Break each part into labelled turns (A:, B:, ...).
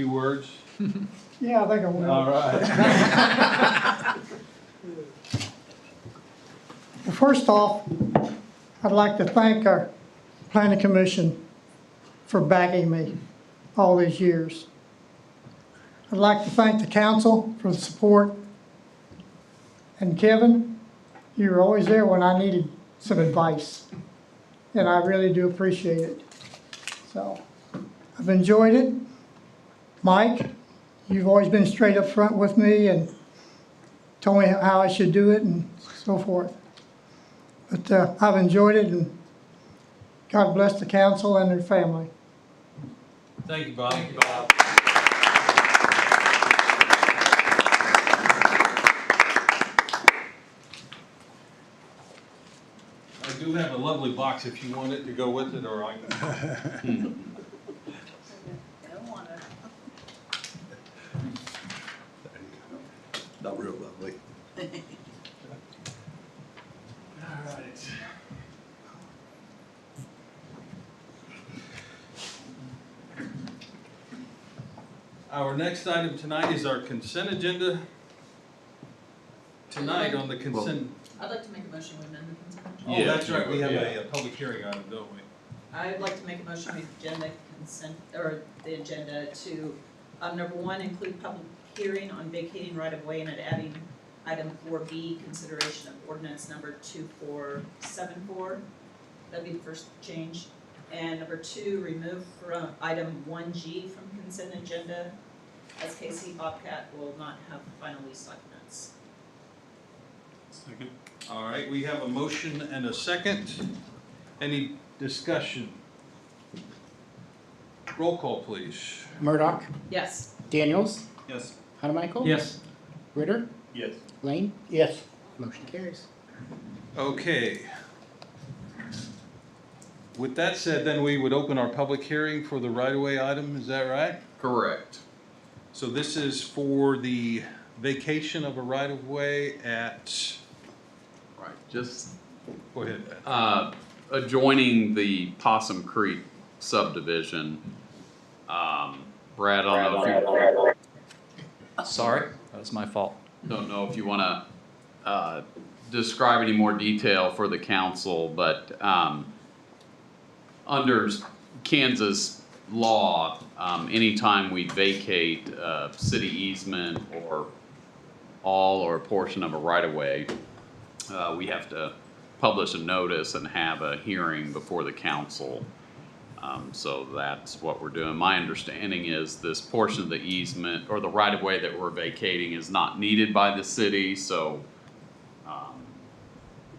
A: few words?
B: Yeah, I think I will.
A: All right.
B: Well, first off, I'd like to thank our planning commission for backing me all these years. I'd like to thank the council for the support. And Kevin, you were always there when I needed some advice. And I really do appreciate it. So, I've enjoyed it. Mike, you've always been straight up front with me and told me how I should do it and so forth. But I've enjoyed it, and God bless the council and their family.
A: Thank you, Bob. I do have a lovely box if you want it to go with it, or I can.
C: Not real lovely.
A: All right. Our next item tonight is our consent agenda. Tonight on the consent.
D: I'd like to make a motion to amend the consent agenda.
A: Oh, that's right, we have a public hearing item, don't we?
D: I'd like to make a motion to agenda consent, or the agenda to, number one, include public hearing on vacating right-of-way and adding item 4B, consideration of ordinance number 2474. That'd be the first change. And number two, remove from item 1G from consent agenda, as KC Bobcat will not have final lease documents.
A: Second. All right, we have a motion and a second. Any discussion? Roll call, please.
E: Murdoch,
D: Yes.
E: Daniels,
A: Yes.
E: Hunamichael.
A: Yes.
E: Ritter,
A: Yes.
E: Lane,
B: Yes.
E: motion carries.
A: Okay. With that said, then we would open our public hearing for the right-of-way item, is that right?
F: Correct.
A: So this is for the vacation of a right-of-way at,
F: Right, just
A: go ahead.
F: adjoining the Possum Creek subdivision. Brad, I don't know if you,
G: Sorry, that was my fault.
F: don't know if you wanna, describe any more detail for the council, but, under Kansas law, anytime we vacate a city easement or all or a portion of a right-of-way, we have to publish a notice and have a hearing before the council. So that's what we're doing. My understanding is this portion of the easement or the right-of-way that we're vacating is not needed by the city, so,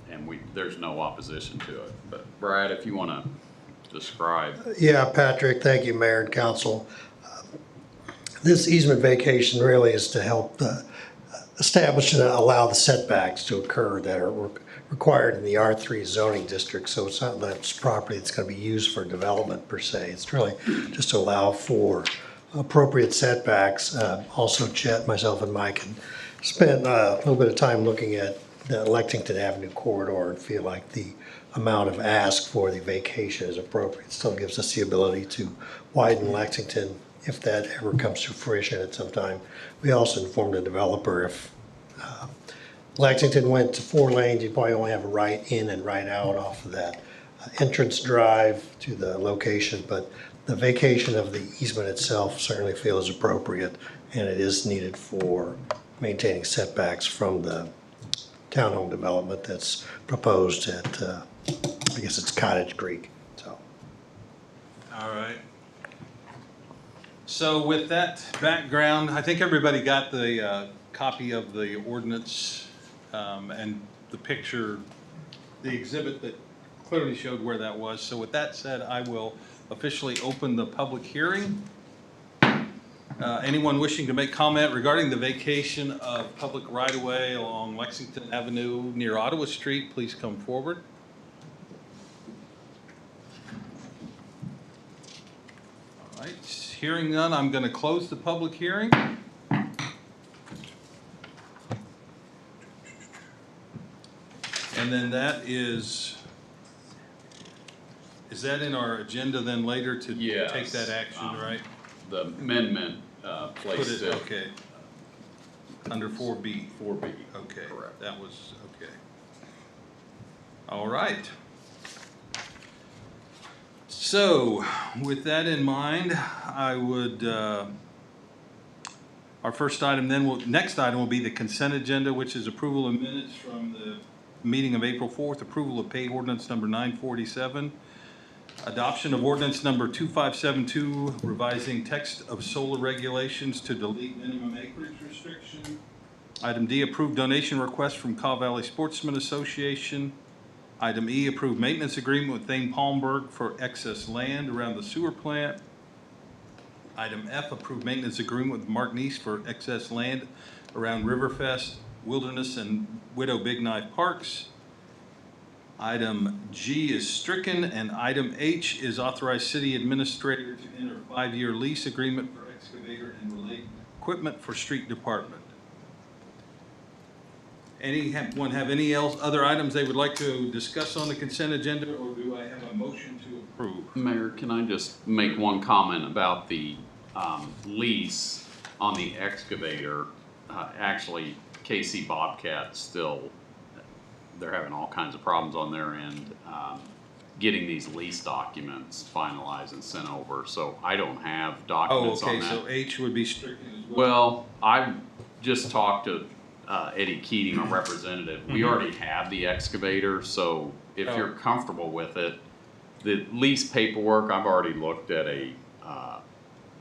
F: and there's no opposition to it. But Brad, if you wanna describe.
C: Yeah, Patrick, thank you, Mayor and Council. This easement vacation really is to help establish and allow the setbacks to occur that are required in the R3 zoning district. So it's not that it's property that's going to be used for development per se. It's really just to allow for appropriate setbacks. Also, Chet, myself, and Mike had spent a little bit of time looking at the Lexington Avenue corridor and feel like the amount of ask for the vacation is appropriate. It still gives us the ability to widen Lexington if that ever comes to fruition at some time. We also informed the developer if Lexington went to 4 lanes, you probably only have a right in and right out off of that entrance drive to the location, but the vacation of the easement itself certainly feels appropriate, and it is needed for maintaining setbacks from the townhome development that's proposed at, I guess it's Cottage Creek. So,
A: All right. So with that background, I think everybody got the copy of the ordinance and the picture, the exhibit that clearly showed where that was. So with that said, I will officially open the public hearing. Anyone wishing to make comment regarding the vacation of public right-of-way along Lexington Avenue near Ottawa Street, please come forward. All right, hearing none, I'm going to close the public hearing. And then that is that in our agenda then later to take
F: Yes.
A: that action, right?
F: the amendment
A: Put
F: placed
A: it,
F: it.
A: okay. Under 4B.
F: 4B.
A: Okay,
F: Correct.
A: that was, okay. All right. So, with that in mind, I would, our first item then, next item will be the consent agenda, which is approval of minutes from the meeting of April 4th, approval of pay ordinance number 947, adoption of ordinance number 2572, revising text of solar regulations to delete minimum acreage restriction. Item D, approved donation request from Caw Valley Sportsman Association. Item E, approved maintenance agreement with Thane Palmberg for excess land around the sewer plant. Item F, approved maintenance agreement with Mark Neese for excess land around Riverfest, Wilderness, and Widow Big Knife Parks. Item G is stricken, and item H is authorized city administrator to enter a 5-year lease agreement for excavator and related equipment for street department. Anyone have any other items they would like to discuss on the consent agenda, or do I have a motion to approve?
F: Mayor, can I just make one comment about the lease on the excavator? Actually, KC Bobcat still, they're having all kinds of problems on their end getting these lease documents finalized and sent over. So I don't have
A: Oh,
F: documents on
A: okay,
F: that.
A: so H would be stricken as well.
F: Well, I just talked to Eddie Keating, our representative. We already have the excavator, so if
A: Oh.
F: you're comfortable with it, the lease paperwork, I've already looked at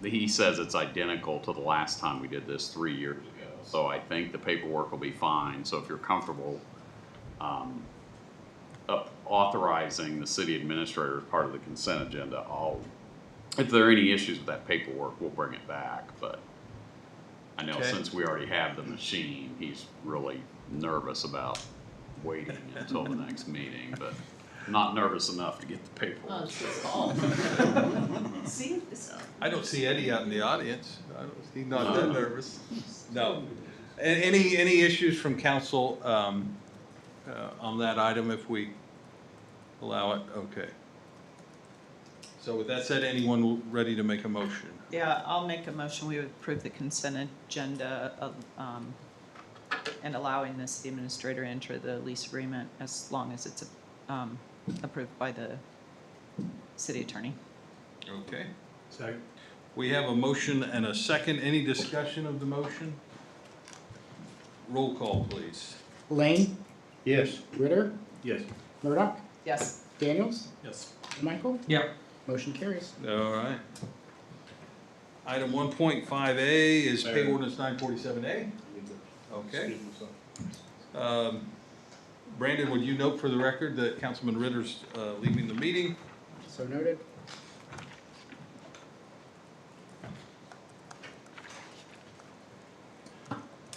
F: he says it's identical to the last time we did this 3 years ago. So I think the paperwork will be fine. So if you're comfortable authorizing the city administrator as part of the consent agenda, if there are any issues with that paperwork, we'll bring it back. But I know
A: Okay.
F: since we already have the machine, he's really nervous about waiting until the next meeting, but not nervous enough to get the paperwork.
D: it's his fault. See, this,
A: I don't see Eddie out in the audience. He's not that nervous. No. Any issues from council on that item if we allow it? Okay. So with that said, anyone ready to make a motion?
D: yeah, I'll make a motion, we would approve the consent agenda of, and allowing the city administrator to enter the lease agreement as long as it's approved by the city attorney.
A: Okay. Second. We have a motion and a second. Any discussion of the motion? Roll call, please.
E: Lane,
G: Yes.
E: Ritter,
G: Yes.
E: Murdoch,
D: Yes.
E: Daniels,
G: Yes.
E: Michael.
G: Yep.
E: Motion carries.
A: All right. Item 1.5A is pay
G: Mayor.
A: ordinance 947A. Okay. Brandon, would you note for the record that Councilman Ritter's leaving the meeting?
E: So noted.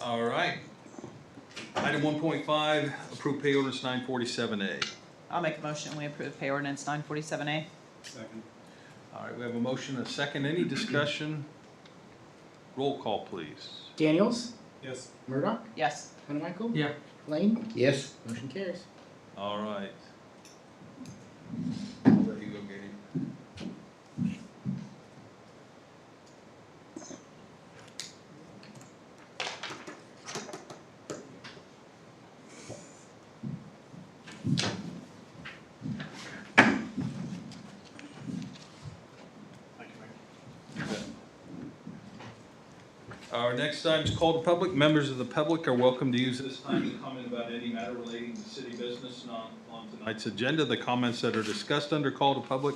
A: All right. Item 1.5, approve pay ordinance 947A.
D: I'll make a motion, we approve pay ordinance 947A.
G: Second.
A: All right, we have a motion and a second. Any discussion? Roll call, please.
E: Daniels,
G: Yes.
E: Murdoch,
D: Yes.
E: Michael.
G: Yeah.
E: Lane,
G: Yes.
E: motion carries.
A: All right. I'll let you go, Gabe. Our next item is call to public. Members of the public are welcome to use this time to comment about any matter relating to city business not on tonight's agenda. The comments that are discussed under call to public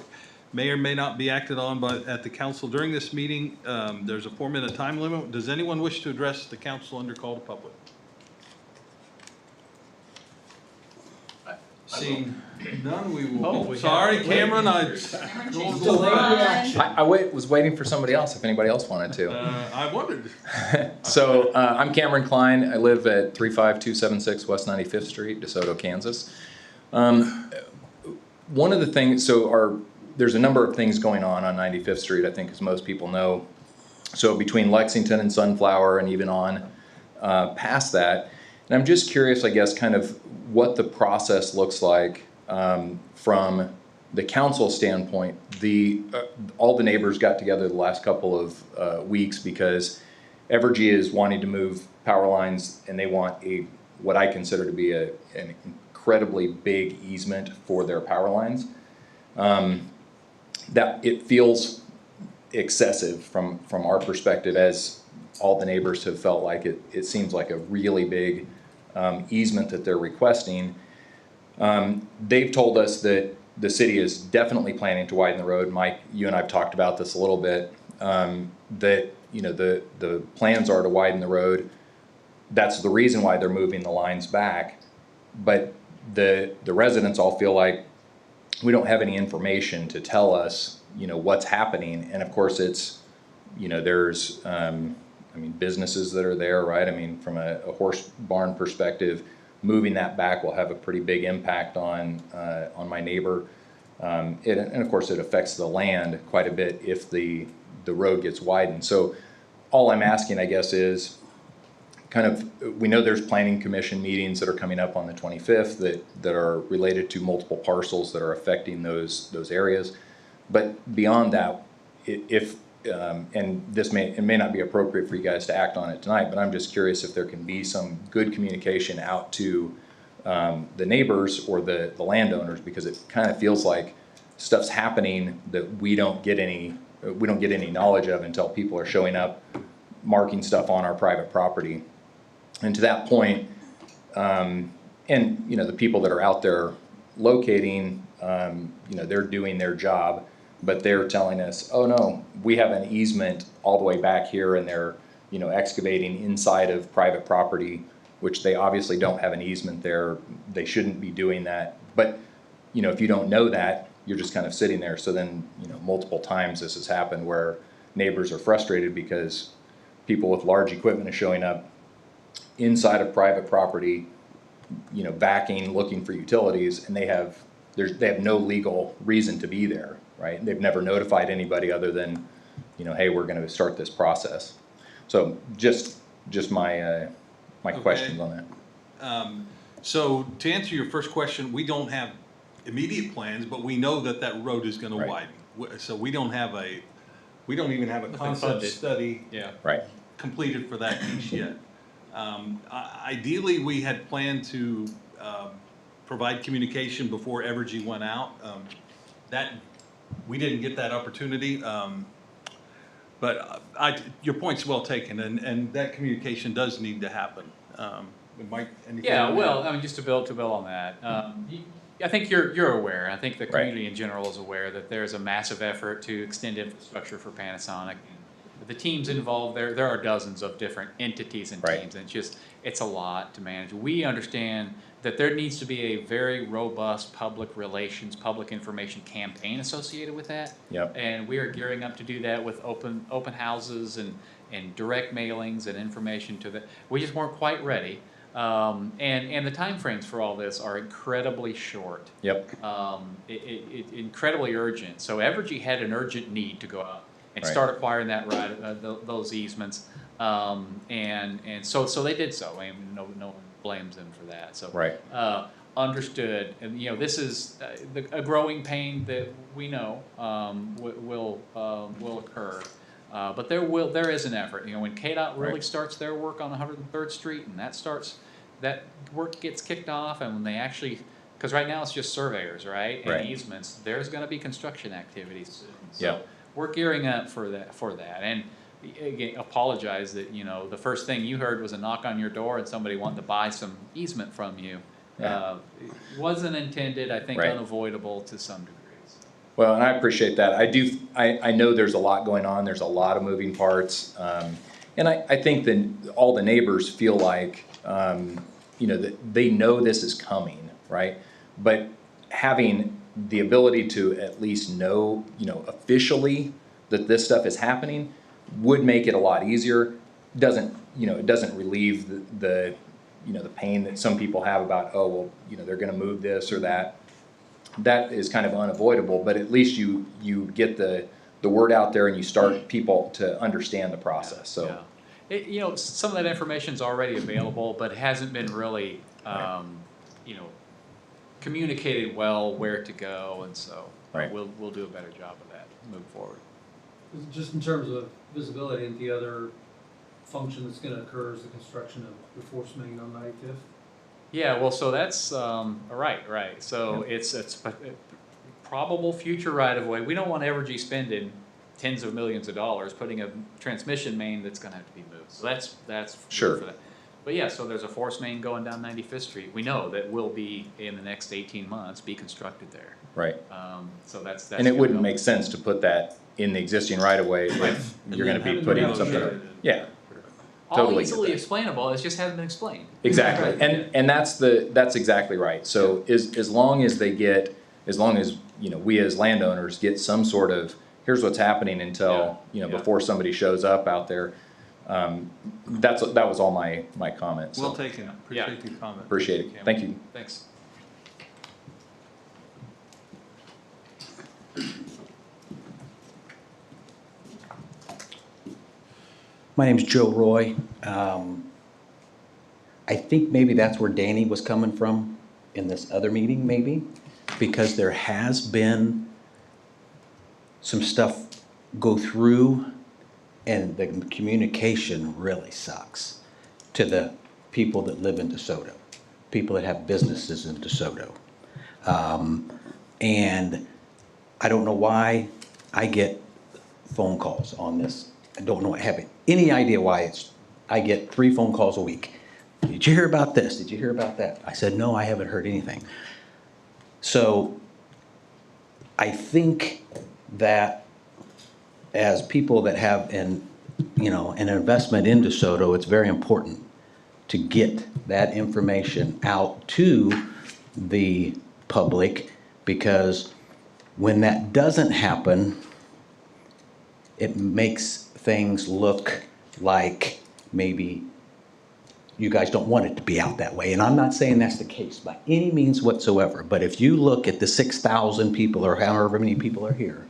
A: may or may not be acted on at the council during this meeting. There's a 4-minute time limit. Does anyone wish to address the council under call to public? Seeing none, we will. Sorry, Cameron, I
H: was waiting for somebody else if anybody else wanted to.
A: I wondered.
H: So I'm Cameron Klein. I live at 35276 West 95th Street, DeSoto, Kansas. One of the things, there's a number of things going on 95th Street, I think, as most people know. So between Lexington and Sunflower and even on past that. And I'm just curious, I guess, kind of what the process looks like from the council standpoint, all the neighbors got together the last couple of weeks because Evergy is wanting to move power lines, and they want what I consider to be an incredibly big easement for their power lines. That it feels excessive from our perspective, as all the neighbors have felt like it seems like a really big easement that they're requesting. They've told us that the city is definitely planning to widen the road. Mike, you and I have talked about this a little bit, that the plans are to widen the road. That's the reason why they're moving the lines back. But the residents all feel like we don't have any information to tell us, what's happening. And of course it's, there's, businesses that are there, right? From a horse barn perspective, moving that back will have a pretty big impact on my neighbor. And of course it affects the land quite a bit if the road gets widened. So all I'm asking, I guess, is we know there's planning commission meetings that are coming up on the 25th that are related to multiple parcels that are affecting those areas. But beyond that, and this may not be appropriate for you guys to act on it tonight, but I'm just curious if there can be some good communication out to the neighbors or the landowners, because it kind of feels like stuff's happening that we don't get any knowledge of until people are showing up, marking stuff on our private property. And to that point, and the people that are out there locating, they're doing their job, but they're telling us, oh no, we have an easement all the way back here, and they're excavating inside of private property, which they obviously don't have an easement there. They shouldn't be doing that. But if you don't know that, you're just kind of sitting there. So then multiple times this has happened where neighbors are frustrated because people with large equipment are showing up inside of private property, backing, looking for utilities, and they have no legal reason to be there, right? They've never notified anybody other than, hey, we're going to start this process. So just my questions on that.
A: So to answer your first question, we don't have immediate plans, but we know that road is going to
H: Right.
A: widen. So we don't even have a concept study
H: Right.
A: completed for that piece yet. Ideally, we had planned to provide communication before Evergy went out. We didn't get that opportunity. But your point's well taken, and that communication does need to happen. Mike, anything?
G: Yeah,
A: on
G: well,
A: that?
G: just to build on that, I think you're aware. I think the
H: Right.
G: community in general is aware that there's a massive effort to extend infrastructure for Panasonic. The teams involved, there are dozens of different entities and
H: Right.
G: teams, and it's a lot to manage. We understand that there needs to be a very robust public relations, public information campaign associated with that.
H: Yep.
G: And we are gearing up to do that with open houses and direct mailings and information to the. We just weren't quite ready. And the timeframes for all this are incredibly short.
H: Yep.
G: Incredibly urgent. So Evergy had an urgent need to go out and
H: Right.
G: start acquiring that those easements. And so they did so. No one blames them for that. So
H: Right.
G: Understood. And this is a growing pain that we know will occur. But there is an effort. When KDOT really
H: Right.
G: starts their work on 103rd Street, and that work gets kicked off, and when they actually, because right now it's just surveyors, right, and
H: Right.
G: easements. There's going to be construction activities soon. So
H: Yeah.
G: we're gearing up for that. And again, apologize that the first thing you heard was a knock on your door and somebody wanting to buy some easement from you.
H: Yeah.
G: It wasn't intended. I think
H: Right.
G: unavoidable to some degree.
H: Well, and I appreciate that. I know there's a lot going on. There's a lot of moving parts. And I think that all the neighbors feel like, that they know this is coming, right? But having the ability to at least know, officially that this stuff is happening would make it a lot easier. It doesn't relieve the pain that some people have about, oh, well, they're going to move this or that. That is kind of unavoidable, but at least you get the word out there and you start people to understand the process. So,
G: Some of that information is already available, but it hasn't been really, communicated well where to go, and so.
H: Right.
G: We'll do a better job of that moving forward.
I: Just in terms of visibility, and the other function that's gonna occur is the construction of the force main on 95th.
G: Yeah, well, so that's, right. So it's probable future right-of-way. We don't want Evergy spending tens of millions of dollars putting a transmission main that's gonna have to be moved. So that's
H: Sure.
G: for that. But yeah, so there's a force main going down 95th Street. We know that will be, in the next 18 months, be constructed there.
H: Right.
G: So that's.
H: And it
G: gonna
H: wouldn't
G: help.
H: make sense to put that in the existing right of way if you're gonna be putting something, yeah.
G: All
H: Totally get
G: easily
H: that.
G: explainable, it just hasn't been explained.
H: Exactly, and that's exactly right. So as long as you know, we as landowners get some sort of, here's what's happening until, you know,
G: Yeah.
H: before somebody shows up out there. That was all my comments.
A: Well
H: So
A: taken. Appreciate the comment.
H: appreciate it. Thank you.
G: Thanks.
J: My name's Joe Roy. I think maybe that's where Danny was coming from in this other meeting, maybe, because there has been some stuff go through and the communication really sucks to the people that live in DeSoto, people that have businesses in DeSoto. And I don't know why I get phone calls on this. I don't know, I have any idea why I get 3 phone calls a week. Did you hear about this? Did you hear about that? I said, no, I haven't heard anything. So I think that as people that have an investment in DeSoto, it's very important to get that information out to the public, because when that doesn't happen, it makes things look like maybe you guys don't want it to be out that way. And I'm not saying that's the case by any means whatsoever, but if you look at the 6,000 people or however many people are here,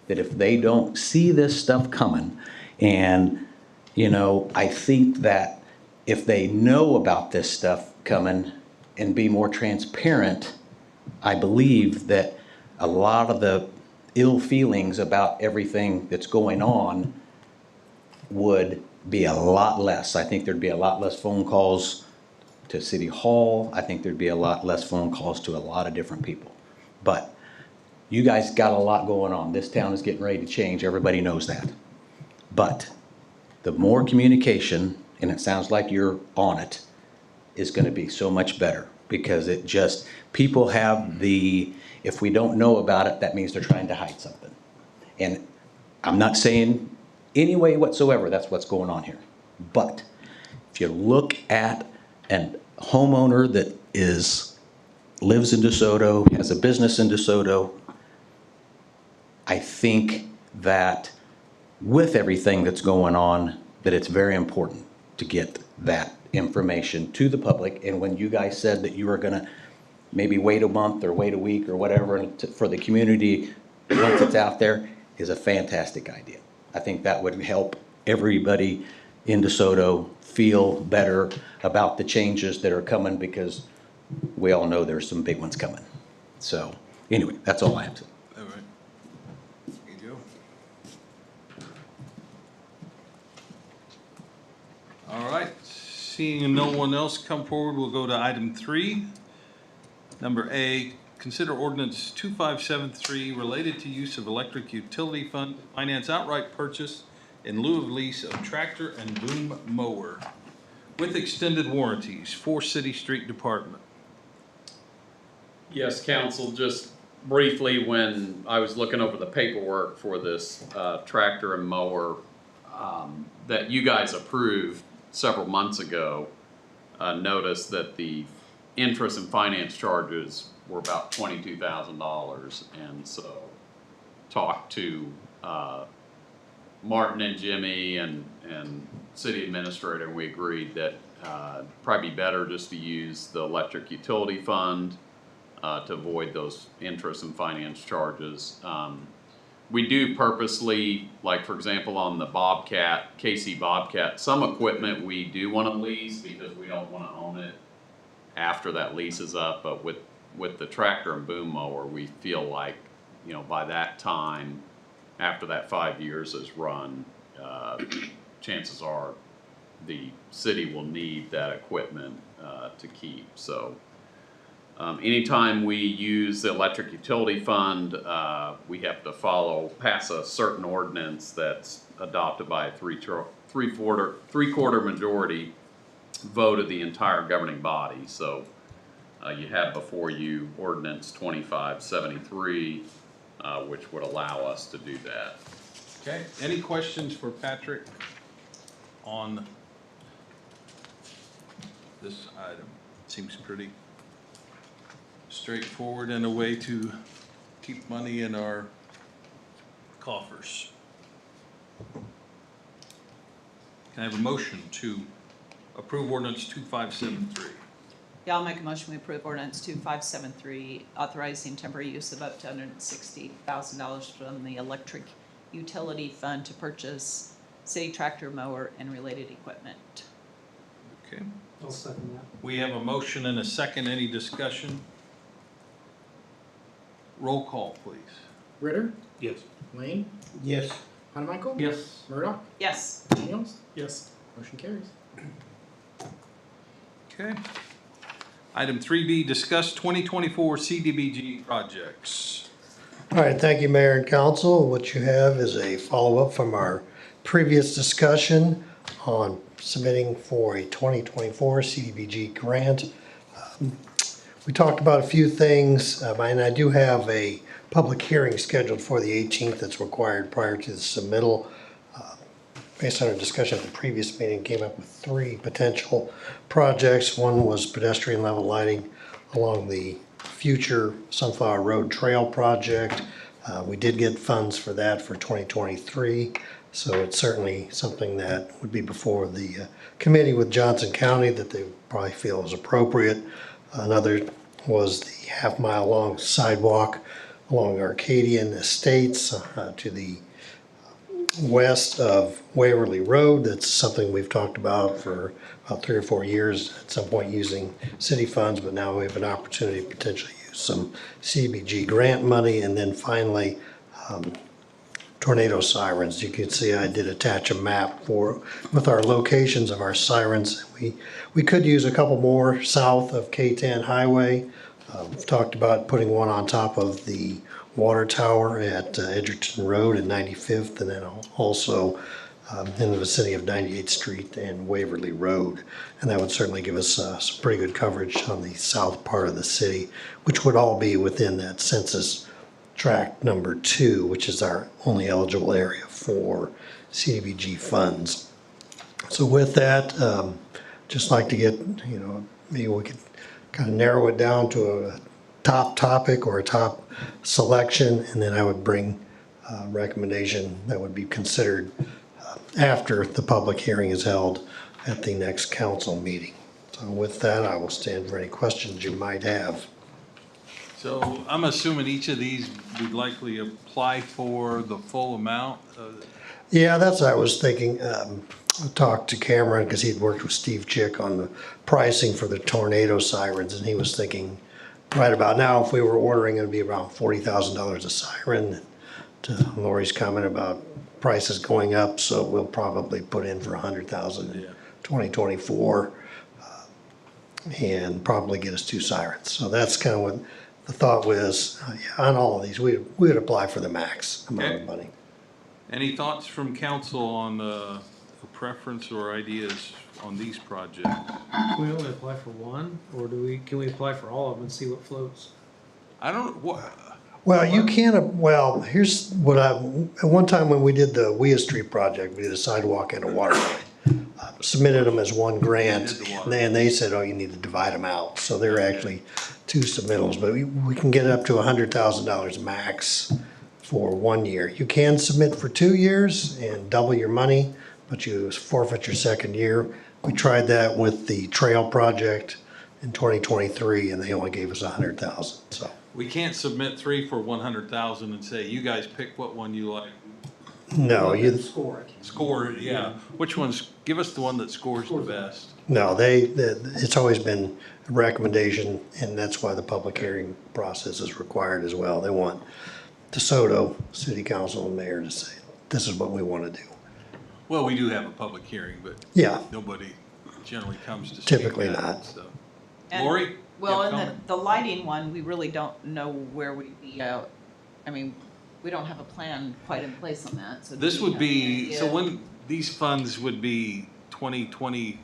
J: that if they don't see this stuff coming, and, you know, I think that if they know about this stuff coming and be more transparent, I believe that a lot of the ill feelings about everything that's going on would be a lot less. I think there'd be a lot less phone calls to City Hall. I think there'd be a lot less phone calls to a lot of different people. But you guys got a lot going on. This town is getting ready to change. Everybody knows that. But the more communication, and it sounds like you're on it, is gonna be so much better, because it just, people have if we don't know about it, that means they're trying to hide something. And I'm not saying any way whatsoever that's what's going on here. But if you look at a homeowner that lives in DeSoto, has a business in DeSoto, I think that with everything that's going on, that it's very important to get that information to the public. And when you guys said that you were gonna maybe wait a month or wait a week or whatever for the community, once it's out there, is a fantastic idea. I think that would help everybody in DeSoto feel better about the changes that are coming, because we all know there's some big ones coming. So anyway, that's all I have to say.
A: All right. There you go. All right, seeing no one else come forward, we'll go to item 3. Number A, consider ordinance 2573 related to use of electric utility fund to finance outright purchase in lieu of lease of tractor and boom mower with extended warranties for City Street Department.
F: Yes, council, just briefly, when I was looking over the paperwork for this tractor and mower that you guys approved several months ago, noticed that the interest and finance charges were about $22,000, and so talked to Martin and Jimmy and city administrator, and we agreed that probably be better just to use the electric utility fund to avoid those interest and finance charges. We do purposely, like for example on the Bobcat, KC Bobcat, some equipment we do want to lease because we don't want to own it after that lease is up, but with the tractor and boom mower, we feel like by that time, after that 5 years is run, chances are the city will need that equipment to keep. So anytime we use the electric utility fund, we have to pass a certain ordinance that's adopted by a three-quarter majority vote of the entire governing body. So you have before you ordinance 2573, which would allow us to do that.
A: Okay, any questions for Patrick on this item? Seems pretty straightforward and a way to keep money in our coffers. Can I have a motion to approve ordinance 2573?
D: Yeah, I'll make a motion, we approve ordinance 2573, authorizing temporary use of up to $160,000 from the electric utility fund to purchase city tractor mower and related equipment.
A: Okay,
I: I'll second that.
A: we have a motion and a second. Any discussion? Roll call, please.
E: Ritter,
I: Yes.
E: Lane,
C: Yes.
E: Hanamichael,
I: Yes.
E: Murdoch,
D: Yes.
E: Daniels,
I: Yes.
E: motion carries.
A: Okay. Item 3B, discuss 2024 CDBG projects.
C: All right, thank you, Mayor and Council. What you have is a follow-up from our previous discussion on submitting for a 2024 CDBG grant. We talked about a few things, and I do have a public hearing scheduled for the 18th that's required prior to the submittal. Based on our discussion at the previous meeting, came up with 3 potential projects. One was pedestrian level lighting along the future Sunflower Road Trail project. We did get funds for that for 2023, so it's certainly something that would be before the committee with Johnson County that they probably feel is appropriate. Another was the half-mile long sidewalk along Arcadian Estates to the west of Waverly Road. That's something we've talked about for about 3 or 4 years, at some point using city funds, but now we have an opportunity to potentially use some CDBG grant money. And then finally, tornado sirens. You can see I did attach a map with our locations of our sirens. We could use a couple more south of K10 Highway. We've talked about putting one on top of the water tower at Edgerton Road and 95th, and then also in the vicinity of 98th Street and Waverly Road. And that would certainly give us some pretty good coverage on the south part of the city, which would all be within that census tract number 2, which is our only eligible area for CDBG funds. So with that, just like to get, maybe we could kind of narrow it down to a top topic or a top selection, and then I would bring a recommendation that would be considered after the public hearing is held at the next council meeting. So with that, I will stand for any questions you might have.
A: So I'm assuming each of these would likely apply for the full amount?
C: Yeah, that's what I was thinking. I talked to Cameron because he'd worked with Steve Chick on the pricing for the tornado sirens, and he was thinking right about now, if we were ordering, it would be around $40,000 a siren. To Lori's comment about prices going up, so we'll probably put in for $100,000 in 2024 and probably get us 2 sirens. So that's kind of what the thought was. On all of these, we would apply for the max amount of money.
A: Any thoughts from council on a preference or ideas on these projects?
I: Can we only apply for one, or can we apply for all of them and see what floats?
A: I don't, what,
C: Well, you can, well, here's what at one time when we did the Wea Street project, we did a sidewalk and a water line. Submitted them as one grant, and they said, oh, you need to divide them out. So they're actually 2 submittals, but we can get up to $100,000 max for 1 year. You can submit for 2 years and double your money, but you forfeit your second year. We tried that with the trail project in 2023, and they only gave us $100,000, so.
A: we can't submit 3 for 100,000 and say, you guys pick what one you like.
C: No, you,
I: Score it.
A: Score, yeah. Which ones, give us the one that scores the best.
C: no, it's always been a recommendation, and that's why the public hearing process is required as well. They want DeSoto City Council and Mayor to say, this is what we want to do.
A: Well, we do have a public hearing, but
C: Yeah,
A: nobody generally comes to speak.
C: Typically
A: at it,
C: not.
A: so.
D: And-
A: Lori? you
D: Well,
A: have a
D: and
A: comment?
D: the lighting one, we really don't know where we'd be out. I mean, we don't have a plan quite in place on that, so. do
A: This
D: we
A: would
D: have any
A: be, so
D: idea?
A: when, these funds would be 2020,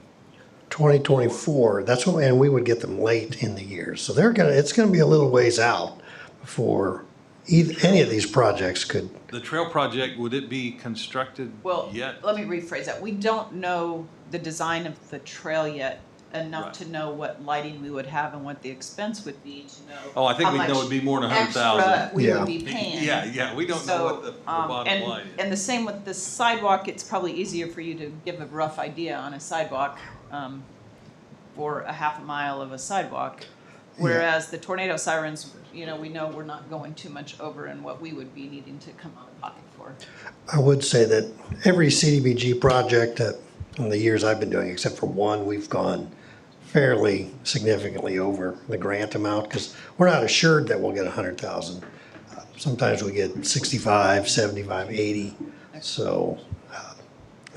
C: 2024, that's what, and we would get them late in the year. So it's gonna be a little ways out before any of these projects could,
A: the trail project, would it be constructed
D: Well,
A: yet?
D: let me rephrase that. We don't know the design of the trail yet enough
A: Right.
D: to know what lighting we would have and what the expense would be to know.
A: Oh, I think
D: how
A: we know
D: much
A: it'd be more than
D: extra
A: 100,000.
D: we
C: Yeah.
D: would be paying.
A: Yeah, we don't know what the bottom
D: and,
A: line is.
D: And the same with the sidewalk, it's probably easier for you to give a rough idea on a sidewalk, for a half a mile of a sidewalk. Whereas the tornado sirens, we know we're not going too much over in what we would be needing to come out of pocket for.
C: I would say that every CDBG project that, in the years I've been doing, except for one, we've gone fairly significantly over the grant amount, because we're not assured that we'll get 100,000. Sometimes we get 65, 75, 80. So,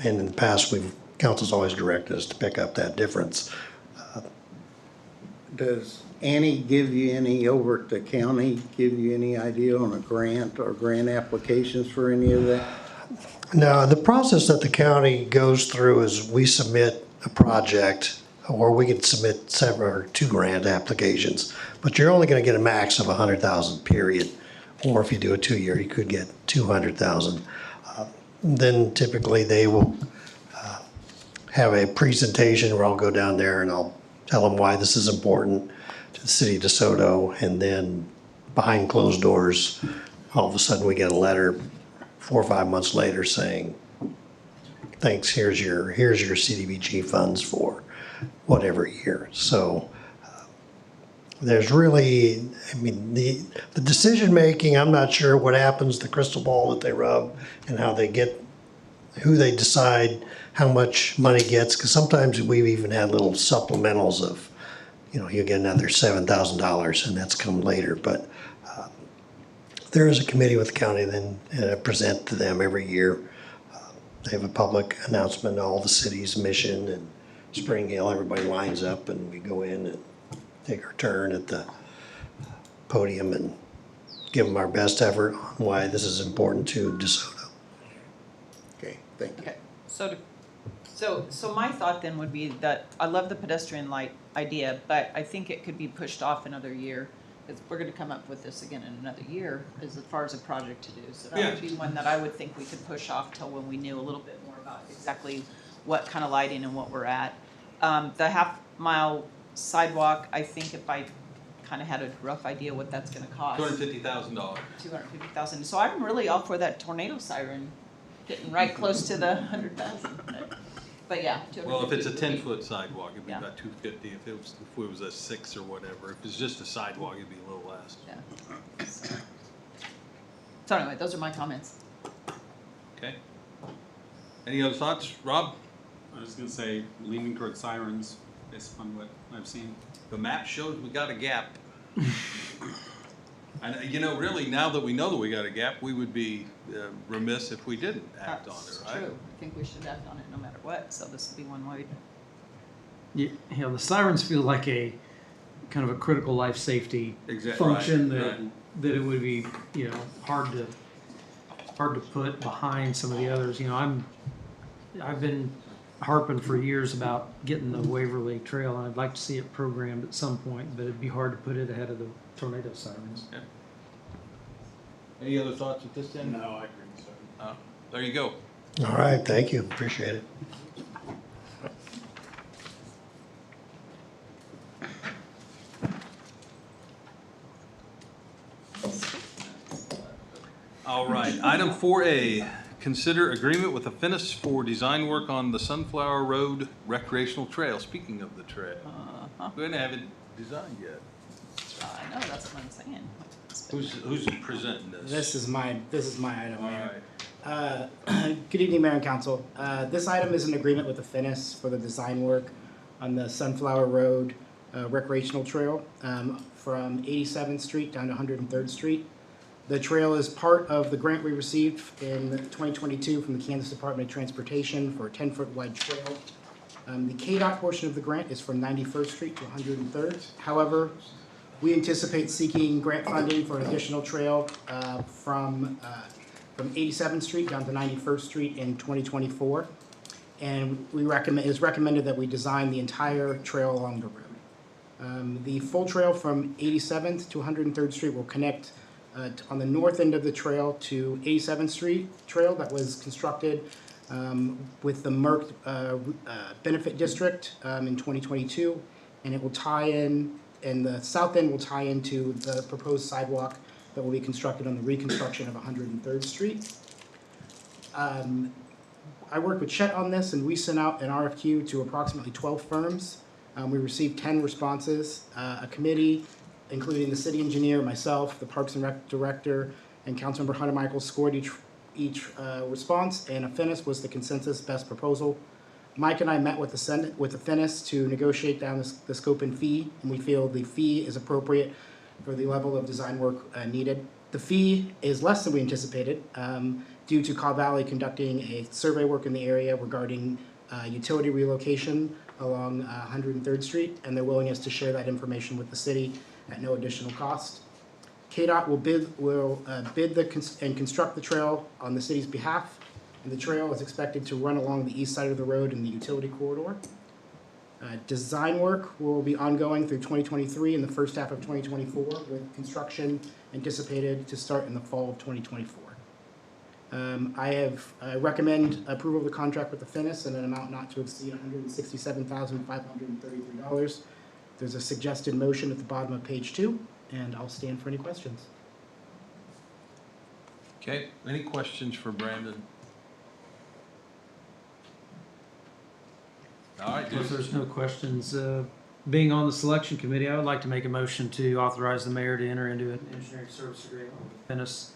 C: and in the past, council's always directed us to pick up that difference.
K: Does Annie give you any, over at the county, give you any idea on a grant or grant applications for any of that?
C: Now, the process that the county goes through is we submit a project, or we could submit several, or 2 grant applications, but you're only gonna get a max of 100,000, period. Or if you do a 2-year, you could get 200,000. Then typically they will have a presentation where I'll go down there and I'll tell them why this is important to the city of DeSoto, and then behind closed doors, all of a sudden we get a letter 4 or 5 months later saying, thanks, here's your CDBG funds for whatever year. So there's really, I mean, the decision-making, I'm not sure what happens, the crystal ball that they rub and how they get, who they decide how much money gets, because sometimes we've even had little supplementals of, you get another $7,000 and that's come later. But there is a committee with the county, then present to them every year. They have a public announcement, all the city's mission, and Spring Hill, everybody lines up and we go in and take our turn at the podium and give them our best effort on why this is important to DeSoto.
K: Okay, thank you.
D: Okay, so my thought then would be that I love the pedestrian light idea, but I think it could be pushed off another year. Because we're gonna come up with this again in another year as far as a project to do. So that would be one that I would think we could push off till when we knew a little bit more about exactly what kind of lighting and what we're at. The half-mile sidewalk, I think if I kind of had a rough idea what that's gonna cost.
A: $250,000.
D: 250,000. So I'm really all for that tornado siren, getting right close to the 100,000. But yeah, 250.
A: Well, if it's a
D: would be-
A: 10-foot sidewalk, it'd be
D: Yeah.
A: about 250. If it was a 6 or whatever. If it's just a sidewalk, it'd be a little less.
D: Yeah. So anyway, those are my comments.
A: Okay. Any other thoughts, Rob?
L: I was gonna say, leaning toward sirens, based upon what I've seen.
A: The map shows we got a gap. And, really, now that we know that we got a gap, we would be remiss if we didn't act on
D: That's
A: it, right?
D: true. I think we should act on it no matter what, so this will be one way.
I: The sirens feel like a kind of a critical life safety function that it would be, hard to put behind some of the others. I've been harping for years about getting the Waverly Trail, and I'd like to see it programmed at some point, but it'd be hard to put it ahead of the tornado sirens.
A: Yeah. Any other thoughts at this end?
L: No, I agree with that.
A: There you go.
C: All right, thank you, appreciate it.
A: All right, item 4A, consider agreement with Affinis for design work on the Sunflower Road recreational trail. Speaking of the trail, we haven't have it designed yet.
D: I know, that's what I'm saying.
A: Who's presenting this?
E: This is my item,
A: All
E: Mayor.
A: right.
E: Good evening, Mayor and Council. This item is an agreement with Affinis for the design work on the Sunflower Road recreational trail from 87th Street down to 103rd Street. The trail is part of the grant we received in 2022 from the Kansas Department of Transportation for a 10-foot wide trail. The KDOT portion of the grant is from 91st Street to 103rd. However, we anticipate seeking grant funding for an additional trail from 87th Street down to 91st Street in 2024. And it is recommended that we design the entire trail along the road. The full trail from 87th to 103rd Street will connect on the north end of the trail to 87th Street Trail that was constructed with the Merck Benefit District in 2022, and it will tie in, and the south end will tie into the proposed sidewalk that will be constructed on the reconstruction of 103rd Street. I worked with Chet on this, and we sent out an RFQ to approximately 12 firms. We received 10 responses. A committee, including the city engineer, myself, the Parks and Rec director, and Councilmember Hunter Michaels scored each response, and Affinis was the consensus best proposal. Mike and I met with the Affinis to negotiate down the scope and fee, and we feel the fee is appropriate for the level of design work needed. The fee is less than we anticipated due to Cobb Valley conducting a survey work in the area regarding utility relocation along 103rd Street, and their willingness to share that information with the city at no additional cost. KDOT will bid and construct the trail on the city's behalf, and the trail is expected to run along the east side of the road in the utility corridor. Design work will be ongoing through 2023 and the first half of 2024, with construction anticipated to start in the fall of 2024. I recommend approval of the contract with the Affinis in an amount not to exceed $167,533. There's a suggested motion at the bottom of page 2, and I'll stand for any questions.
A: Okay, any questions for Brandon? All right,
I: If there's no questions, being on the selection committee, I would like to make a motion to authorize the mayor to enter into an engineering service agreement with Finis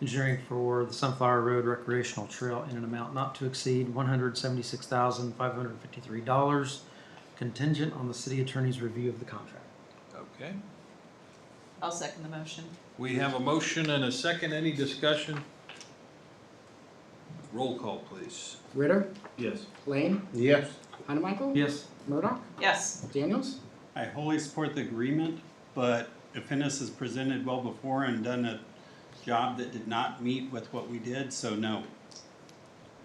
I: Engineering for the Sunflower Road Recreational Trail in an amount not to exceed $176,553, contingent on the city attorney's review of the contract.
A: Okay,
D: I'll second the motion.
A: we have a motion and a second. Any discussion? Roll call, please.
E: Ritter?
L: Yes.
E: Lane?
K: Yes.
E: Hanemichael?
I: Yes.
E: Murdoch?
D: Yes.
E: Daniels?
L: I wholly support the agreement, but Affinis has presented well before and done a job that did not meet with what we did, so no,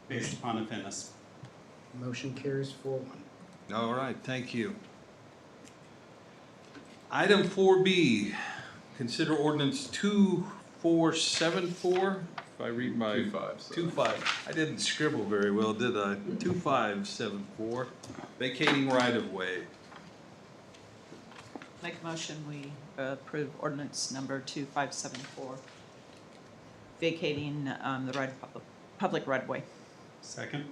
L: based upon Affinis.
E: Motion carries 4-1.
A: All right, thank you. Item 4B, consider ordinance 2474. If I read my 25, I didn't scribble very well, did I? 2574, vacating right of way.
D: Make a motion, we approve ordinance number 2574, vacating the right of public right of way.
L: Second?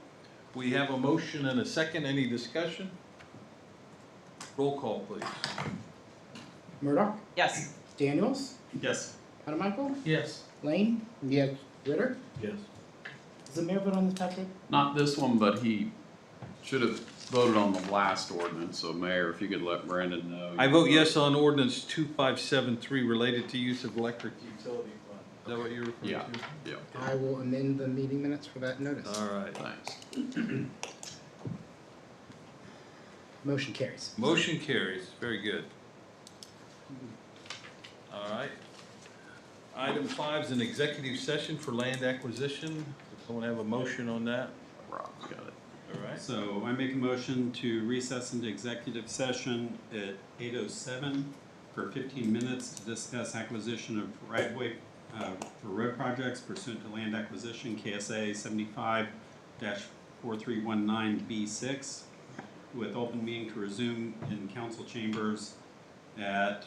A: We have a motion and a second. Any discussion? Roll call, please.
E: Murdoch?
D: Yes.
E: Daniels?
L: Yes.
E: Hanemichael?
I: Yes.
E: Lane?
K: Yes.
E: Ritter?
L: Yes.
E: Does the mayor vote on this, Patrick?
F: Not this one, but he should have voted on the last ordinance, so Mayor, if you could let Brandon know.
A: I vote yes on ordinance 2573 related to use of electric utility fund. Is that what you're referring to?
F: Yeah, yeah,
E: I will amend the meeting minutes for that notice.
A: All right.
F: thanks.
E: Motion carries.
A: Motion carries. Very good. All right. Item 5 is an executive session for land acquisition. Does someone have a motion on that?
F: Rob's got it.
A: All right.
L: So I make a motion to recess into executive session at 8:07 for 15 minutes to discuss acquisition of right-of-way for road projects pursuant to land acquisition KSA 75-4319B6, with open meeting to resume in council chambers at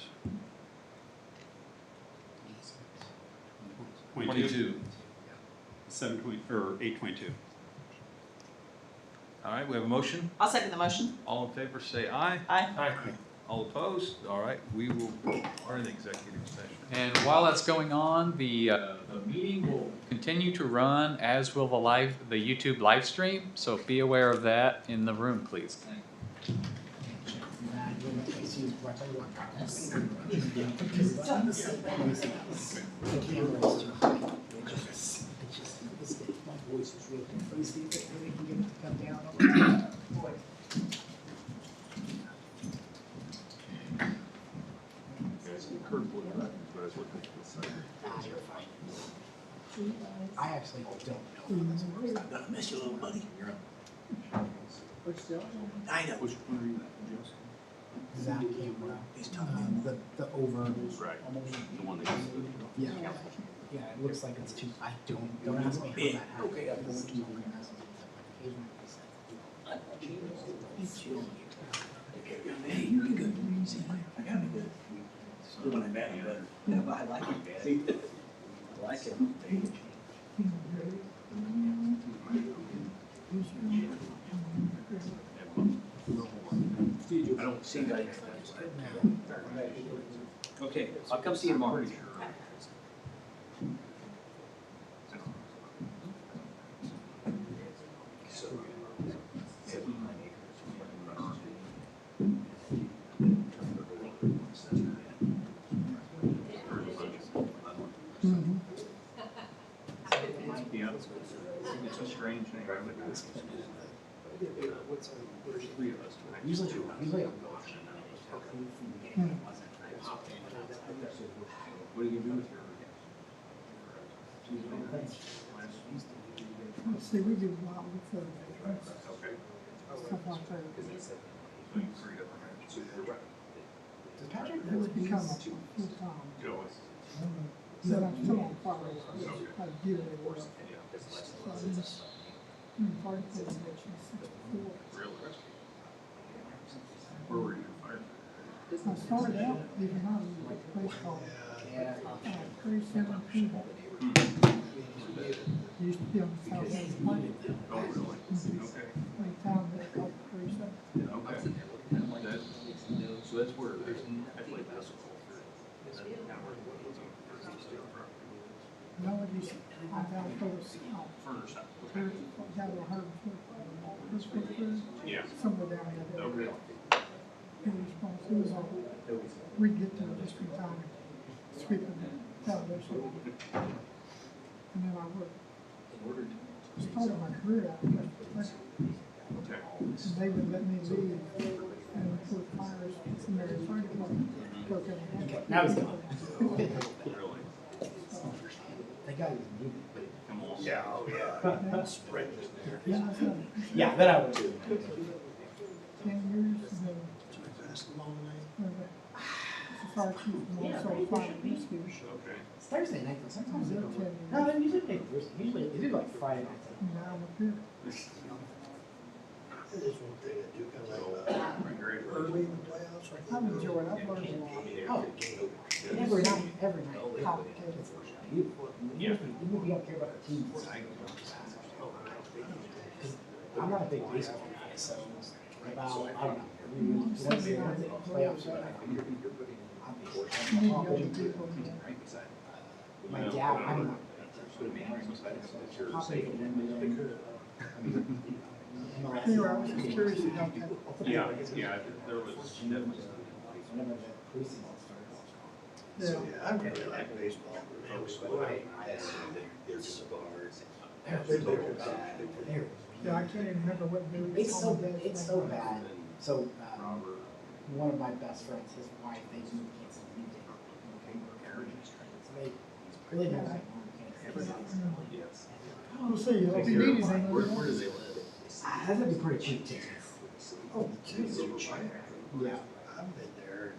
A: 22.
L: 8:22.
A: All right, we have a motion.
D: I'll second the motion.
A: All in favor, say aye.
D: Aye.
A: All opposed? All right, we are in executive session.
G: And while that's going on, the meeting will continue to run, as will the YouTube live stream. So be aware of that in the room, please.
E: I actually don't know.
J: I'm gonna miss you, little buddy. I know.
E: That camera.
J: He's telling me.
E: The over.
F: Right. The one that
E: Yeah. Yeah, it looks like it's too, I don't ask me how that happened.
J: Okay, I'm going to. Hey, you're good. See, I got me good. Still when I met him better. Yeah, but I like him, man. I like him. I don't see you guys. Okay, I'll come see you tomorrow.
L: It's a strange name.
E: Usually I'm
L: What are you doing with
B: See, we do a lot with the, stuff like that.
E: Does Patrick
B: It would become a full-time. Then I'm still on fire, I give it a work. So I just, part of the convention, 64.
L: Where were you fired?
B: I started out even on a place called, 37 people. Used to be on the south end of the plant.
L: Oh, really? Okay.
B: They found it called 37.
L: Okay. So that's where I played basketball.
B: No, it is, I found those,
L: First.
B: down to 100
L: Yeah.
B: somewhere down there.
L: Okay.
B: It was on, we'd get to it just in time, sweeping the foundation. And then I worked, started my career out there. And they would let me leave and put fires in their fire department. Go to the-
E: Now he's gone.
L: Really?
E: That guy was muted.
L: Come on.
C: Yeah, oh, yeah. Spread in there.
B: Yeah, I said,
E: Yeah, that I would do.
B: 10 years, and then
C: That's the long name.
B: the fire chief and also fire rescue.
L: Okay.
E: It's Thursday night, but sometimes they don't.
B: 10 years.
E: No, they usually take Thursday. Usually they do like Friday nights.
B: Now I'm up here.
C: There's one thing I do kind of like, early in the playoffs, right?
B: I've enjoyed it, I've learned a lot.
E: Oh, every night, complicated. Beautiful.
L: Yeah.
E: Even if you don't care about the teams. I'm not a big baseball guy, so about, I don't know, once the playoffs are back,
B: You need young people.
E: my dad, I'm not.
B: Anyway, I was just curious about that.
L: Yeah, yeah, there was definitely.
E: Whenever the preseason starts.
B: Yeah.
C: Yeah, I really like baseball.
B: Yeah, I can't even remember what movie.
E: It's so bad. So, one of my best friends, his wife, they moved to Kansas City. So they really don't like
B: We'll see, if you need anything.
H: Where do they live?
E: That's gonna be pretty cheap tickets.
C: Oh, geez,
E: Yeah.
C: I've been there,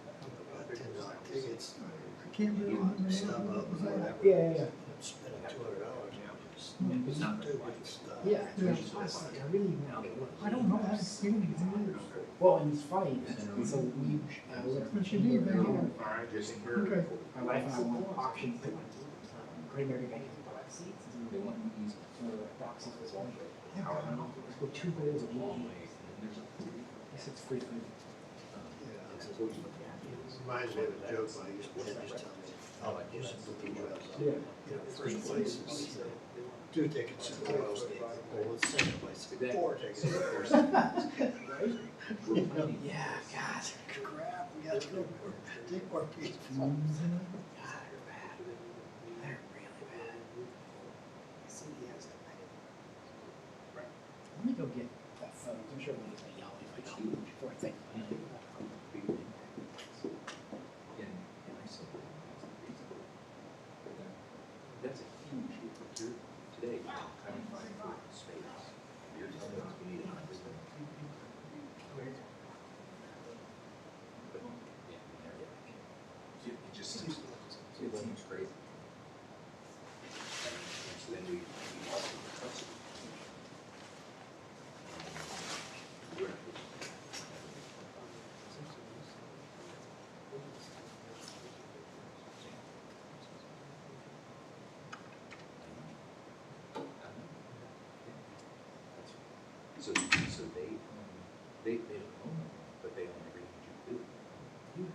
C: about $10 tickets.
B: I can't really remember.
C: Sum up,
B: What was that?
C: whatever.
E: Yeah.
C: Spending $200.
B: Mm.
C: Stupid stuff.
E: Yeah.
B: Yeah.
E: I really want to go.
B: I don't know how to see it.
E: Well, and it's funny, so we,
B: But you need that. Okay.
E: my wife and I went to auctions, they went to Great American Bank and bought seats, and they went and used one of the boxes was one. Let's go 2 bowls of long. He said it's free food.
C: Reminds me of a joke I used to tell me. Oh, I used to put the jobs up.
E: Yeah.
C: First place is 2 tickets to the Wells Gate. Well, the second place is 4 tickets.
E: Yeah.
C: God, crap, we got to go take more people. God, they're bad. They're really bad.
E: Let me go get that photo. I'm sure we'll get yellow if I don't before I think.
J: That's a huge issue today. Space. You're telling us we need a hundred. It just seems crazy. So then we also trust it. So they don't own them, but they own everything you do.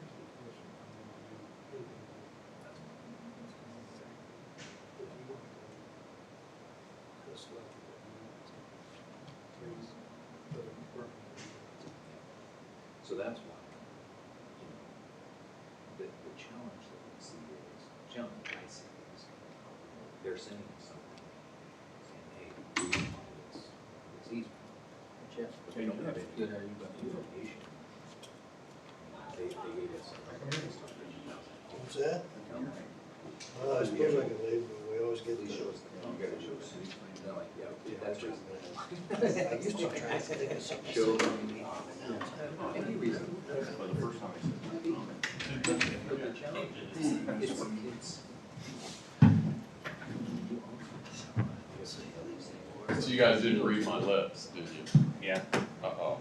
J: So that's why, the challenge that we see is, challenge that I see is, they're sending us something, saying, hey, we want this easement. But they don't have any information. They gave us.
C: What's that? Well, I suppose I can leave, but we always get the.
J: You gotta show us. They're like, yeah, that's reasonable.
C: I used to try to think of something.
J: Show them any reason. But the challenge is,
F: So you guys didn't read my lips, did you?
L: Yeah.
F: Uh-oh.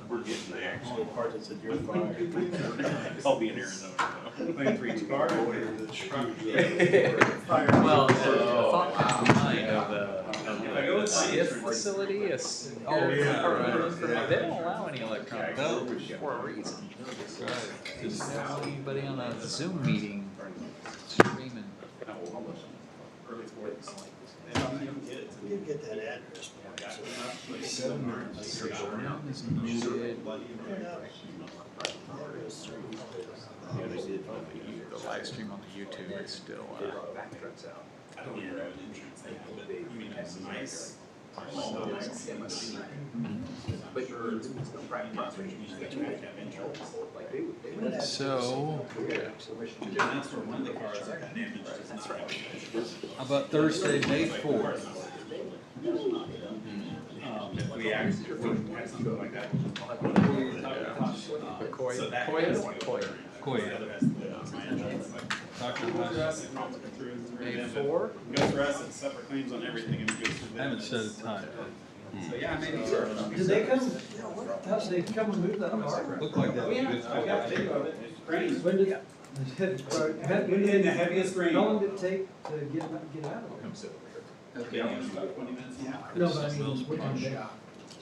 L: We're getting the actual part that said you're fired. I'll be in Arizona though. Playing 3-2.
G: Well, the thought comes to mind of the SIF facility, they don't allow any electronic vote for a reason. Just allow anybody on a Zoom meeting streaming.
L: Early 40s.
C: We did get that address.
G: Is muted. The live stream on the YouTube is still,
L: I don't even have an insurance thing, but you mean it's nice.
J: but you're, it's no private property.
A: So,
L: That's for one of the cars that got damaged. That's right.
A: how about Thursday, May 4th?
L: If we actually had something like that.
A: Koya. Dr. Huss.
G: May 4?
L: Goes for us, it's separate claims on everything and it goes through
A: I
L: them.
A: haven't set a time.
L: So yeah, maybe.
I: Did they come, did they come and move that car?
A: Looked like that
L: Oh
A: was
L: yeah,
A: good.
L: I've got video of it, it's cranes.
I: When did,
L: In the heaviest rain.
I: how long did it take to get out of there?
L: Yeah, it was about 20 minutes.
I: No, but I mean, what time they got?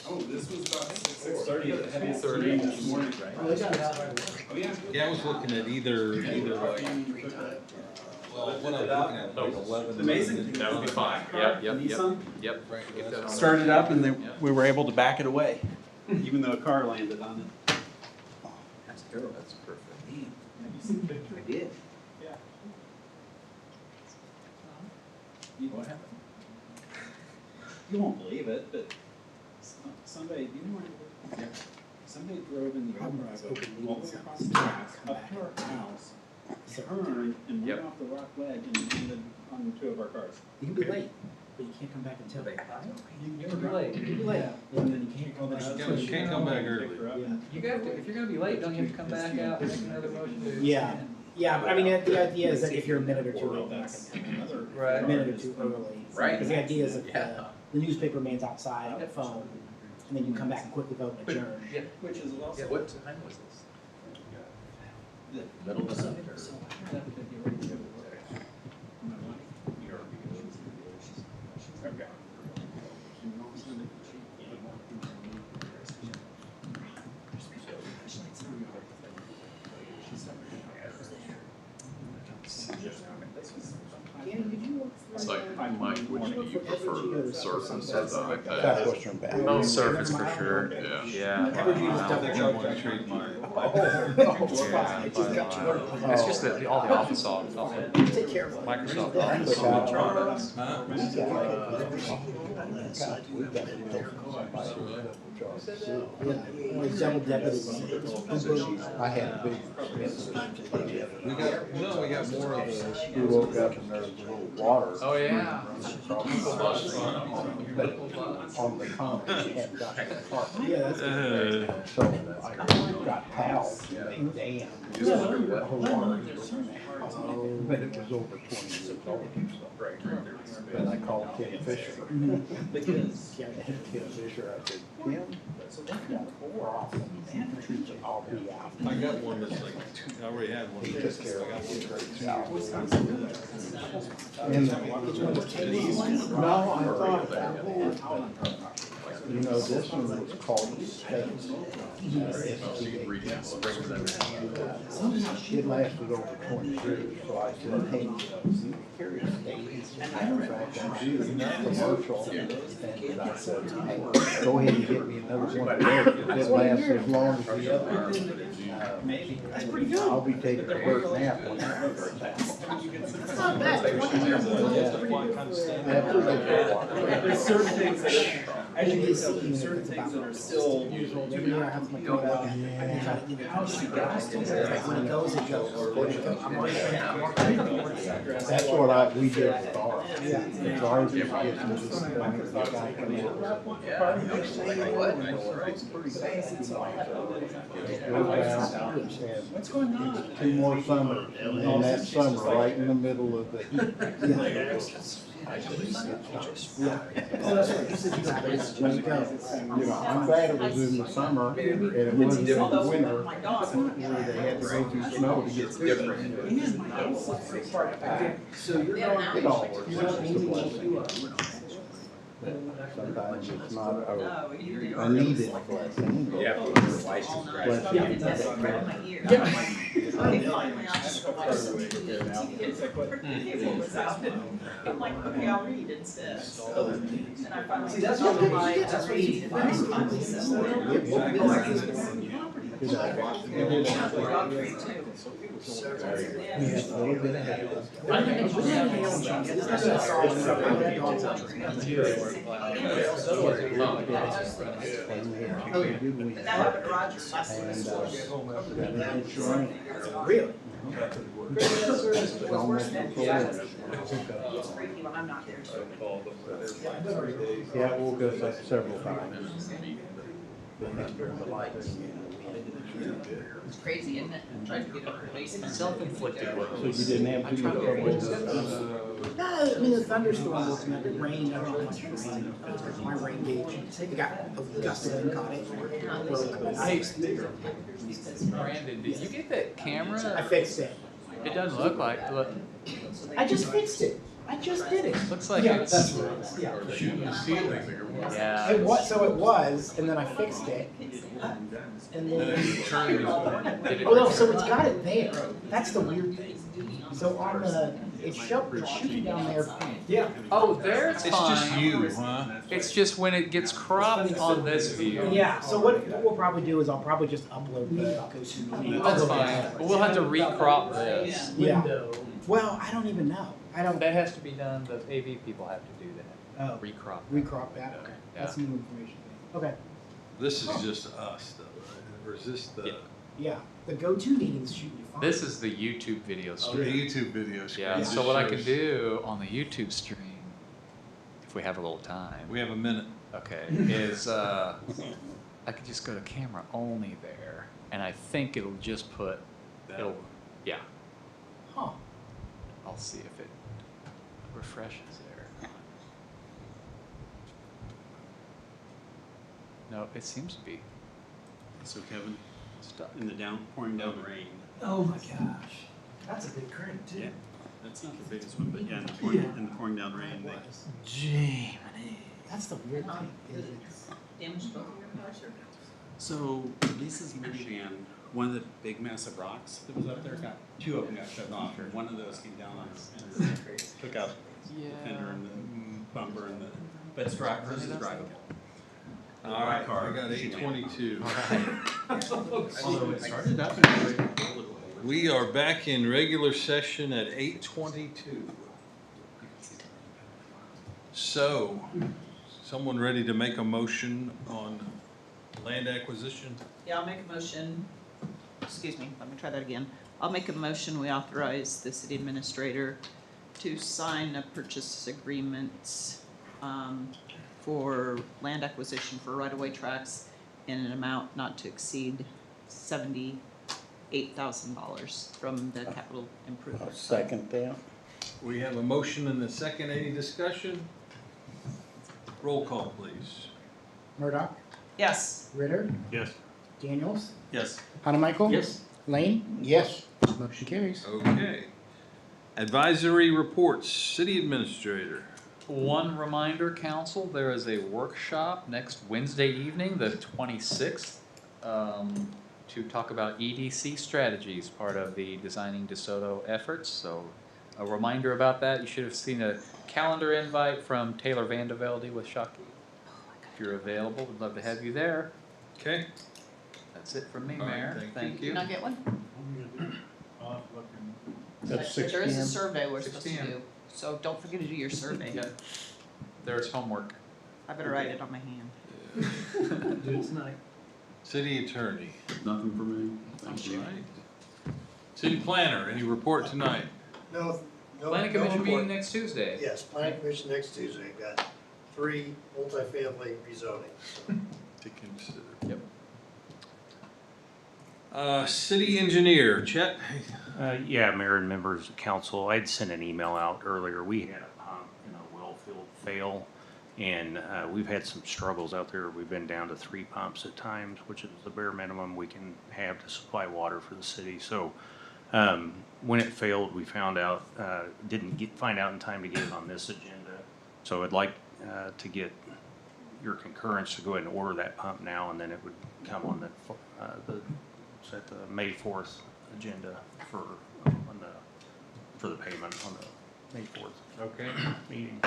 L: Oh, this was about 6:30, the heaviest rain this morning.
I: Oh, they got it out right away.
L: Oh yeah.
A: Yeah, I was looking at either like, well, what I was looking at, like 11.
L: Amazing.
F: That would be fine. Yep,
L: Nissan
F: yep. Get that on.
L: started up and
F: Yep.
L: we were able to back it away, even though a car landed on it.
J: That's terrible. That's perfect.
L: Have you seen the picture?
J: I did.
L: Yeah.
J: What happened?
L: You won't believe it, but somebody, do you know where? Yeah. Somebody drove in the driveway, walked across the tracks, up to our house, turned and went
F: Yep.
L: off the rock ledge and landed on 2 of our cars.
E: You can be late, but you can't come back until they.
I: You can be late.
E: You can be late, and then you can't come back.
A: You can't come back early.
E: Yeah.
G: You got to, if you're gonna be late, don't you have to come back out and make another motion to?
E: Yeah, yeah, but I mean, the idea is that if you're a minute or two late, you're not
L: That's
E: gonna
L: another.
G: Right.
E: a minute or two early.
J: Right.
E: Because the idea is that
J: Yeah.
E: the newspaper remains outside on the phone, and then you come back and quickly vote and adjourn.
F: Yeah.
L: Which is also.
J: Yeah, what time was this? Middle of the night or?
L: Okay.
F: It's like, Mike, would you you prefer surface or the iPad?
K: Southwestern Baptist.
G: Oh, surface for sure.
F: Yeah.
G: Yeah.
A: I don't think I want to trade my.
G: It's just that all the Office Microsoft Office.
E: Double deputy.
K: I had big.
A: We got more of the.
K: We woke up and there was a little water.
G: Oh, yeah.
K: But on the concrete, it had gotten caught.
E: Yeah, that's
K: So I got towels and they dammed. The whole water. But it was over 20 years old. But I called Tim Fisher. Because Tim Fisher, I said, Tim, I'll be out.
A: I got one that's like I already had one.
K: He took care of
A: I got
K: it.
A: one
K: No, I thought about it. You know, this one was called Space. It lasted over 20 years, so I said, hey, you carry a Space. Matter of fact, I do commercial. And I said, hey, go ahead and get me another one of those. It lasts as long as the other. That's pretty good. I'll be taking a bird nap when that bird's out.
E: That's not bad.
M: There's certain things that,
E: As you can see, certain things that are still usual. Every year I have to like, go look at it. I can try to, how does it go? Like when it goes, it goes. I'm already trying to.
K: That's what we did with ours. Yeah. Ours is getting this thing, the guy come in. It's pretty bad. What's going on? 2 more summers, and then that summer, right in the middle of the heat.
E: Yeah. Oh, that's right. You said you got it. Let it go.
K: You know, I'm glad it was in the summer, and it wasn't in the winter, where they had to go through snow to get through.
E: So you're
K: It
E: going,
K: all works.
E: you're not aiming to,
K: Sometimes it's not
D: No, you didn't.
K: a needed blessing.
D: All night. Yeah, that's right in my ear. I'm like, okay, finally, I just realized the TV was out. I'm like, okay, I'll read instead. So, and I finally.
E: that's
D: told
E: what
D: my
E: that's what you
D: read, and I finally said, oh, I can property. Dog tree too.
K: We had a little bit of help.
D: And that happened to Roger last week.
E: really?
D: It was worse than it's freaky when I'm not there.
K: Yeah, it woke us up several times. The lights.
D: It's crazy, isn't it? Trying to get over the basement.
G: Self-inflicted
K: So
G: wounds.
K: you didn't have to
E: No, I mean, the thunderstorm was, it rained, I don't know how much it rained. My rain gauge, it got a gust of wind caught it.
G: Hey, Brandon, did you get that
E: I
G: camera?
E: fixed it.
G: It doesn't look like, look,
E: I just fixed it. I just did it.
G: looks like
E: Yeah,
G: it's,
E: that's what it is. Yeah.
G: yeah.
E: It was, so it was, and then I fixed it. And then,
G: Did it-
E: oh no, so it's got it there. That's the weird thing. So on the, it's shooting down there. Yeah.
G: Oh, there it's
A: It's just
G: fine.
A: you, huh?
G: It's just when it gets cropped on this view.
E: Yeah, so what we'll probably do is I'll probably just upload the GoTo.
G: That's fine. But we'll have to recrop this.
E: Yeah. Well, I don't even know. I don't
G: That has to be done, the AV people have to do that.
E: Oh.
G: Recrop.
E: recrop that. Okay.
G: Yeah.
E: That's new information. Okay.
A: This is just us though, right? Or is this the,
E: Yeah. The GoTo meetings should be fine.
G: This is the YouTube video
A: the
G: stream.
A: YouTube video screen?
G: Yeah,
A: This
G: so what I can
A: shows-
G: do on the YouTube stream, if we have a little time,
A: We have a minute.
G: okay, is I could just go to camera only there, and I think it'll just put, it'll, yeah,
E: Huh.
G: I'll see if it refreshes there. No, it seems to be
L: So Kevin,
G: stuck.
L: in the pouring down rain,
M: oh my gosh, that's a big current too.
L: Yeah. that's not the biggest one, but yeah, in the pouring down rain, they,
M: Gee,
E: That's the weird thing. Is it's,
D: Damaged both of your cars or?
L: So Lisa's minivan, one of the big massive rocks that was up there, two of them got shut off. One of those came down and took out the fender and then bumper and the, but it's hers is drivable.
A: All right, I got 8:22.
M: Although it started out.
A: We are back in regular session at 8:22. So, someone ready to make a motion on land acquisition?
D: Yeah, I'll make a motion, excuse me, let me try that again. I'll make a motion, we authorize the city administrator to sign a purchase agreement for land acquisition for right-of-way tracks in an amount not to exceed $78,000 from the capital improvement.
K: Second that.
A: We have a motion and a second. Any discussion? Roll call, please.
E: Murdoch,
D: Yes.
E: Ritter,
L: Yes.
E: Daniels,
L: Yes.
E: Hanamichael.
I: Yes.
E: Lane,
K: Yes.
E: motion carries.
A: Okay. Advisory reports, city administrator.
G: One reminder, council, there is a workshop next Wednesday evening, the 26th, to talk about EDC strategies, part of the Designing DeSoto efforts. So a reminder about that. You should have seen a calendar invite from Taylor Vandevelde with Shockey. If you're available, we'd love to have you there.
A: Okay.
G: That's it from me,
A: All right,
G: Mayor.
A: thank
D: Did you not get one?
K: That's 6
D: There is a
K: p.m.
D: survey we're supposed to
G: 6 p.m.
D: do, so don't forget to do your survey.
G: Yeah. There's homework.
D: I better write it on my hand.
I: Do it tonight.
A: City attorney.
L: Nothing for me. Thank you.
A: All right. City planner, any report tonight?
C: No,
G: Planning Commission meeting next Tuesday.
C: Yes, planning commission next Tuesday, got 3 multifamily rezonings.
A: To consider.
G: Yep.
A: City engineer, Chet.
N: Yeah, Mayor and members of council, I'd sent an email out earlier. We had a pump in a well field fail, and we've had some struggles out there. We've been down to 3 pumps at times, which is the bare minimum we can have to supply water for the city. So when it failed, we found out, didn't find out in time to get it on this agenda. So I'd like to get your concurrence to go ahead and order that pump now, and then it would come on the May 4th agenda for the payment on the May 4th
A: Okay.
N: meeting.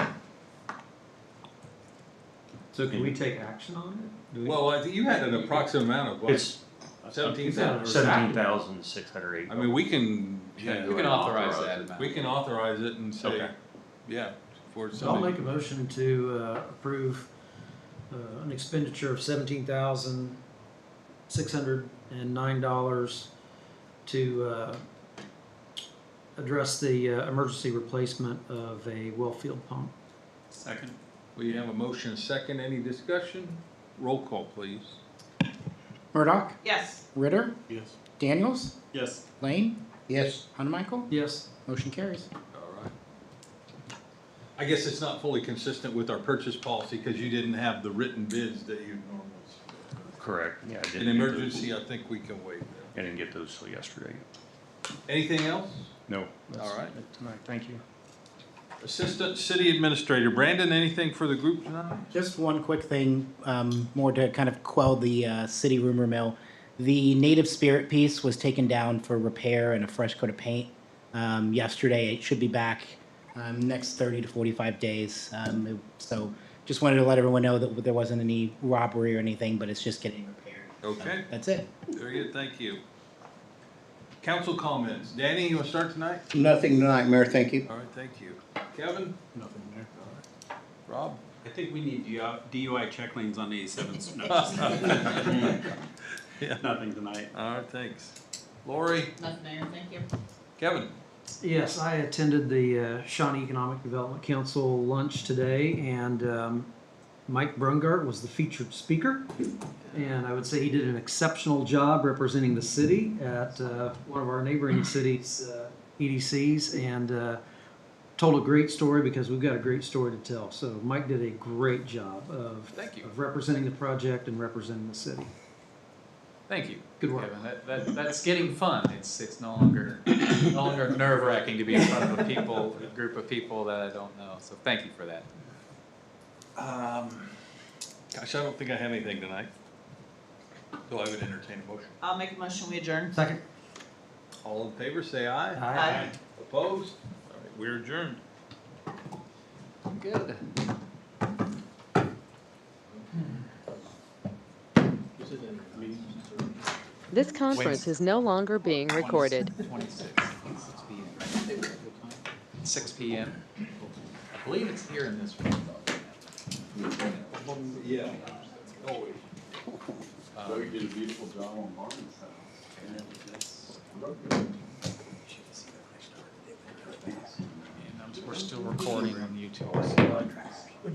I: So can we take action on it? Do we-
A: Well, I think you had an approximate amount of what?
N: It's
A: 17,000.
N: 17,608.
A: I mean, we can, yeah,
G: You can authorize that amount.
A: we can authorize it and say,
N: Okay.
A: yeah, for
I: So I'll
A: somebody.
I: make a motion to approve an expenditure of $17,609 to address the emergency replacement of a well field pump.
L: Second.
A: We have a motion, second, any discussion? Roll call, please.
E: Murdoch,
D: Yes.
E: Ritter,
L: Yes.
E: Daniels,
L: Yes.
E: Lane,
K: Yes.
E: Hanamichael,
I: Yes.
E: motion carries.
A: All right. I guess it's not fully consistent with our purchase policy because you didn't have the written bids that you normally.
N: Correct, yeah. I didn't
A: In
N: get those-
A: emergency, I think we can wait that.
N: I didn't get those till yesterday.
A: Anything else?
N: No. that's
A: All right.
N: it Tonight, thank you.
A: Assistant City Administrator, Brandon, anything for the group tonight?
E: Just one quick thing, more to kind of quell the city rumor mill. The native spirit piece was taken down for repair and a fresh coat of paint yesterday. It should be back next 30 to 45 days. So just wanted to let everyone know that there wasn't any robbery or anything, but it's just getting repaired.
A: Okay,
E: That's it.
A: very good, thank you. Council comments. Danny, you want to start tonight?
K: Nothing tonight, Mayor, thank you.
A: All right, thank you. Kevin?
L: Nothing there.
A: Rob?
L: I think we need DUI check lanes on 87. No,
A: Yeah.
L: nothing tonight.
A: All right, thanks. Lori?
D: Nothing there, thank you.
A: Kevin?
I: Yes, I attended the Shawnee Economic Development Council lunch today, and Mike Brungart was the featured speaker. And I would say he did an exceptional job representing the city at one of our neighboring cities' EDCs, and told a great story because we've got a great story to tell. So Mike did a great job of,
G: Thank you.
I: of representing the project and representing the city.
G: Thank you.
I: Good work.
G: Kevin. That's getting fun. It's no longer nerve wracking to be in front of a group of people that I don't know. So thank you for that.
A: Gosh, I don't think I have anything tonight. So I would entertain a motion.
D: I'll make a motion, we adjourn.
I: Second.
A: All in favor, say aye.
D: Aye.
A: Opposed? All right, we're adjourned.
G: Good.
O: This conference is no longer being recorded.
G: 26 p.m. 6 p.m. I believe it's here in this room.
L: Yeah.
G: So
L: you did a beautiful job on Marvin's house.
G: and we're still recording on YouTube. So